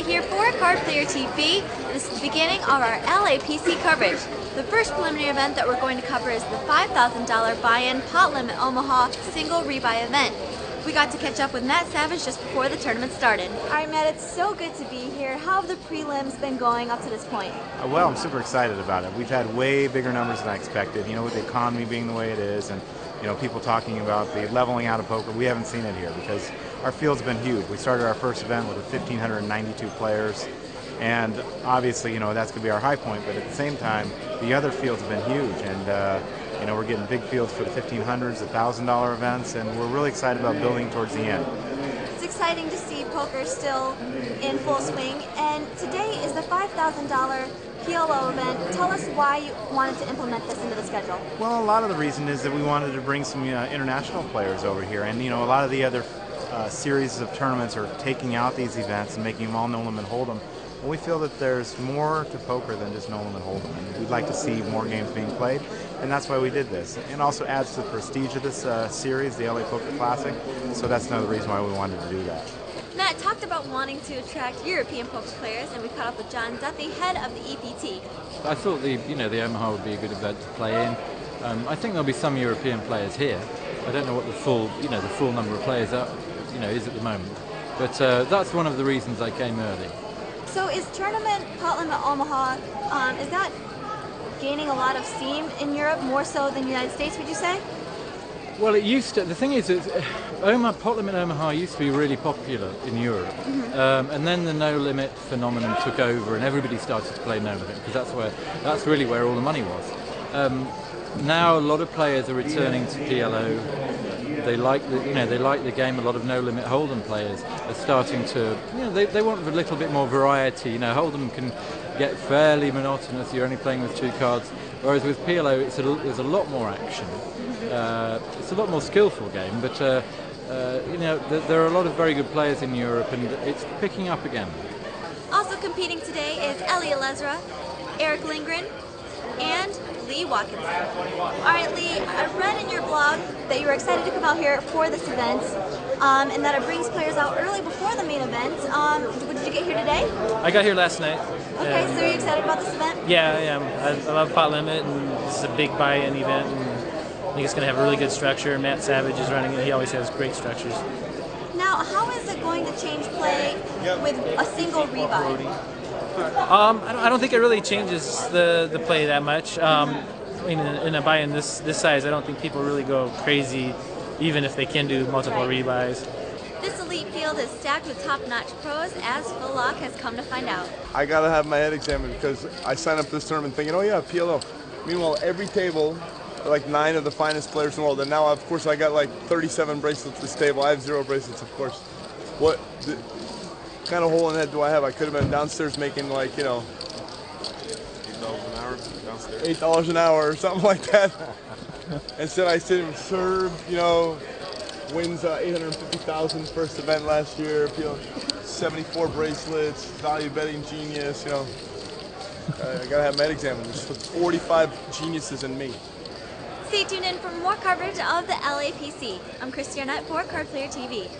Here for Card Player TV. This is the beginning of our LAPC coverage. The first preliminary event that we're going to cover is the $5,000 buy-in Pot-Limit Omaha Single Rebuy Event. We got to catch up with Matt Savage just before the tournament started. Alright Matt, it's so good to be here. How have the prelims been going up to this point? Well, I'm super excited about it. We've had way bigger numbers than I expected, you know, with the economy being the way it is, and you know, people talking about the leveling out of poker. We haven't seen it here because our field's been huge. We started our first event with 1,592 players, and obviously, you know, that's going to be our high point, but at the same time, the other fields have been huge, and you know, we're getting big fields for the $1,500s, the $1,000 events, and we're really excited about building towards the end. It's exciting to see poker still in full swing, and today is the $5,000 PLO event. Tell us why you wanted to implement this into the schedule. Well, a lot of the reason is that we wanted to bring some international players over here, and you know, a lot of the other series of tournaments are taking out these events and making them all no limit hold'em. And we feel that there's more to poker than just no limit hold'em, and we'd like to see more games being played, and that's why we did this. It also adds to the prestige of this series, the LA Poker Classic, so that's another reason why we wanted to do that. Matt talked about wanting to attract European poker players, and we caught up with John Duffy, head of the EPT. I thought the Omaha would be a good event to play in. I think there'll be some European players here. I don't know what the full number of players is at the moment, but that's one of the reasons I came early. So is tournament Pot-Limit Omaha, is that gaining a lot of steam in Europe, more so than the United States, would you say? Well, it used to. The thing is, Pot-Limit Omaha used to be really popular in Europe, and then the no-limit phenomenon took over, and everybody started to play no-limit because that's really where all the money was. Now a lot of players are returning to PLO. They like the game. A lot of no-limit hold'em players are starting to, they want a little bit more variety. You know, hold'em can get fairly monotonous. You're only playing with two cards, whereas with PLO, there's a lot more action. It's a lot more skillful game, but there are a lot of very good players in Europe, and it's picking up again. Also competing today is Elliot Lesra, Eric Lindgren, and Lee Watkinson. Alright Lee, I read in your blog that you were excited to come out here for this event, and that it brings players out early before the main event. Did you get here today? I got here last night. Okay, so are you excited about this event? Yeah, I am. I love Pot-Limit, and this is a big buy-in event, and I think it's going to have a really good structure. Matt Savage is running it. He always has great structures. Now, how is it going to change play with a single rebuy? I don't think it really changes the play that much. I mean, in a buy-in this size, I don't think people really go crazy, even if they can do multiple rebuys. This elite field is stacked with top-notch pros, as Phil Locke has come to find out. I gotta have my head examined because I signed up for this tournament thinking, oh yeah, PLO. Meanwhile, every table, like 9 of the finest players in the world, and now, of course, I got like 37 bracelets this table. I have 0 bracelets, of course. What kind of hole in the head do I have? I could have been downstairs making like, $8 an hour downstairs. $8 an hour or something like that. Instead, I sit and serve, wins $850,000 first event last year, 74 bracelets, value betting genius, I gotta have med examined. There's 45 geniuses in me. Stay tuned in for more coverage of the LAPC. I'm Christy Arnett for Card Player TV.